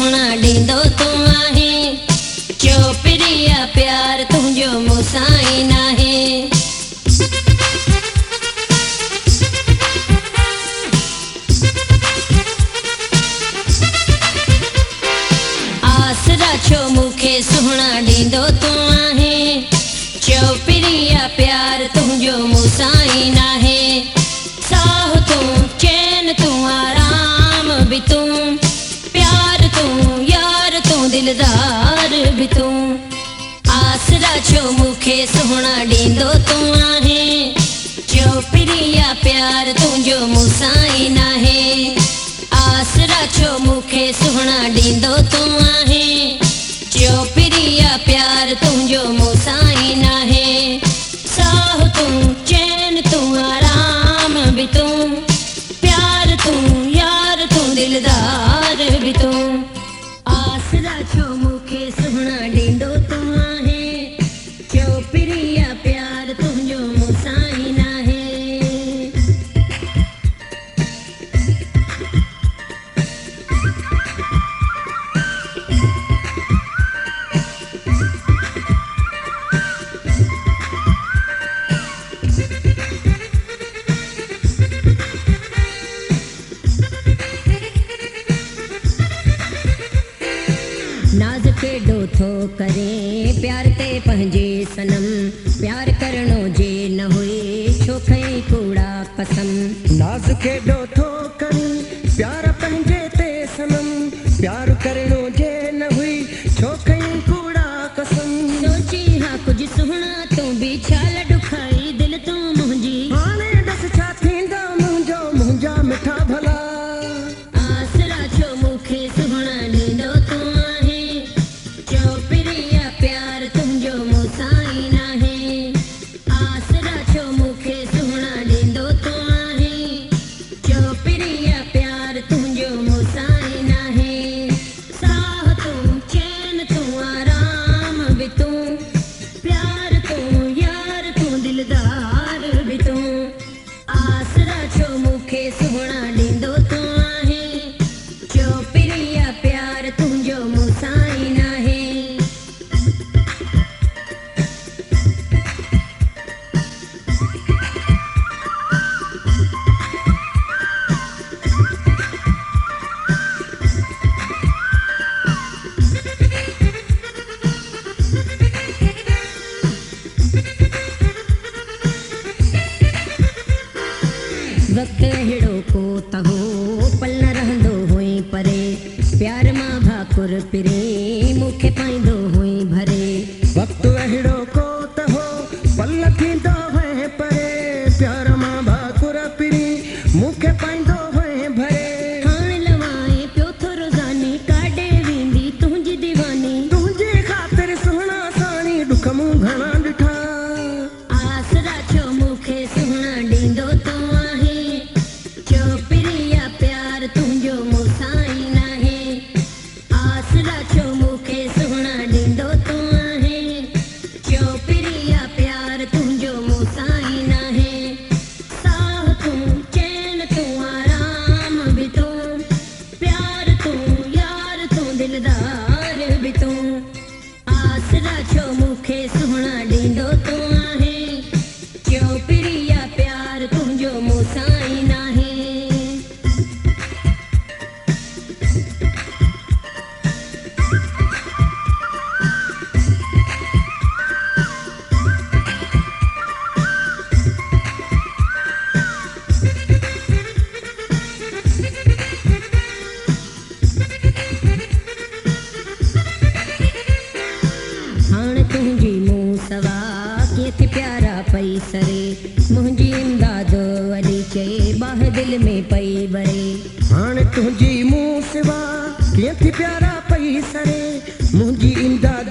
सुहिणा ॾींदो तूं आहीं। चोपड़िया प्यार तुंहिंजो मूंसां ई नाहे। आसरा छो मूंखे सुहिणा ॾींदो तूं आहीं। चोपड़िया प्यार तुंहिंजो मूंसां ई नाहे। साह तूं चैन तूं आराम भी तूं, प्यार तूं यार तूं दिलदार भी तूं। आसरा छो मूंखे सुहिणा ॾींदो तूं आहीं। चोपड़िया प्यार तुंहिंजो मूंसां ई नाहे। आसरा छो मूंखे सुहिणा ॾींदो तूं आहीं। चोपड़िया प्यार तुंहिंजो मूंसां ई नाहे। साह तूं चैन तूं आराम भी तूं, प्यार तूं यार तूं दिलदार भी तूं। आसरा छो मूंखे सुहिणा ॾींदो तूं आहीं। चोपड़िया प्यार तुंहिंजो मूंसां ई नाहे। नाज़ केॾो थो करे प्यार ते पंहिंजे सनम। प्यार करणो जे न हुई छो खई कूड़ा कसम। नाज़ केॾो थो करे प्यार पंहिंजे ते सनम। प्यार करणो जे न हुई छो खई कूड़ा कसम। सोची हा कुझु सुहिणा तूं बि छा लॾु खाई दिलि तूं मुंहिंजी। हाणे ॾस छा थींदा मुंहिंजा मिठा भला। आसरा छो मूंखे सुहिणा ॾींदो तूं आहीं। चोपड़िया प्यार तुंहिंजो मूंसां ई नाहे। आसरा छो मूंखे सुहिणा ॾींदो तूं आहीं। चोपड़िया प्यार तुंहिंजो मूंसां ई नाहे। साह तूं चैन तूं आराम भी तूं, प्यार तूं यार तूं दिलदार भी तूं। आसरा छो मूंखे सुहिणा ॾींदो तूं आहीं। चोपड़िया प्यार तुंहिंजो मूंसां ई नाहे। वक़्तु अहिड़ो को त हो पल न रहंदो हुई परे। प्यार मां भाकुर पिरे मूंखे पाईंदो हुई भरे। वक़्तु अहिड़ो को त हो पल थींदो हुए परे। प्यार मां भाकुर पिरी मूंखे पाईंदो हुए भरे। हाणे लवाए पियो थो रोज़ानी काॾे वेंदी तुंहिंजी दीवानी। तुंहिंजी ख़ातिर सुहिणा साणी ॾुख मूं घणा ॾिठा। आसरा छो मूंखे सुहिणा ॾींदो तूं आहीं। चोपड़िया प्यार तुंहिंजो मूंसां ई नाहे। आसरा छो मूंखे सुहिणा ॾींदो तूं आहीं। चोपड़िया प्यार तुंहिंजो मूंसां ई नाहे। साह तूं चैन तूं आराम भी तूं, प्यार तूं यार तूं दिलदार भी तूं। आसरा छो मूंखे सुहिणा ॾींदो तूं आहीं। चोपड़िया प्यार तुंहिंजो मूंसां ई नाहे। हाणे तुंहिंजी मूं सवा कीअं थी प्यारा पई सरे। मुंहिंजी इमदाद वॾी चए बाह दिलि में पई भरे। हाणे तुंहिंजी मूं सिवा कीअं थी प्यारा पई सरे। मुंहिंजी इमदाद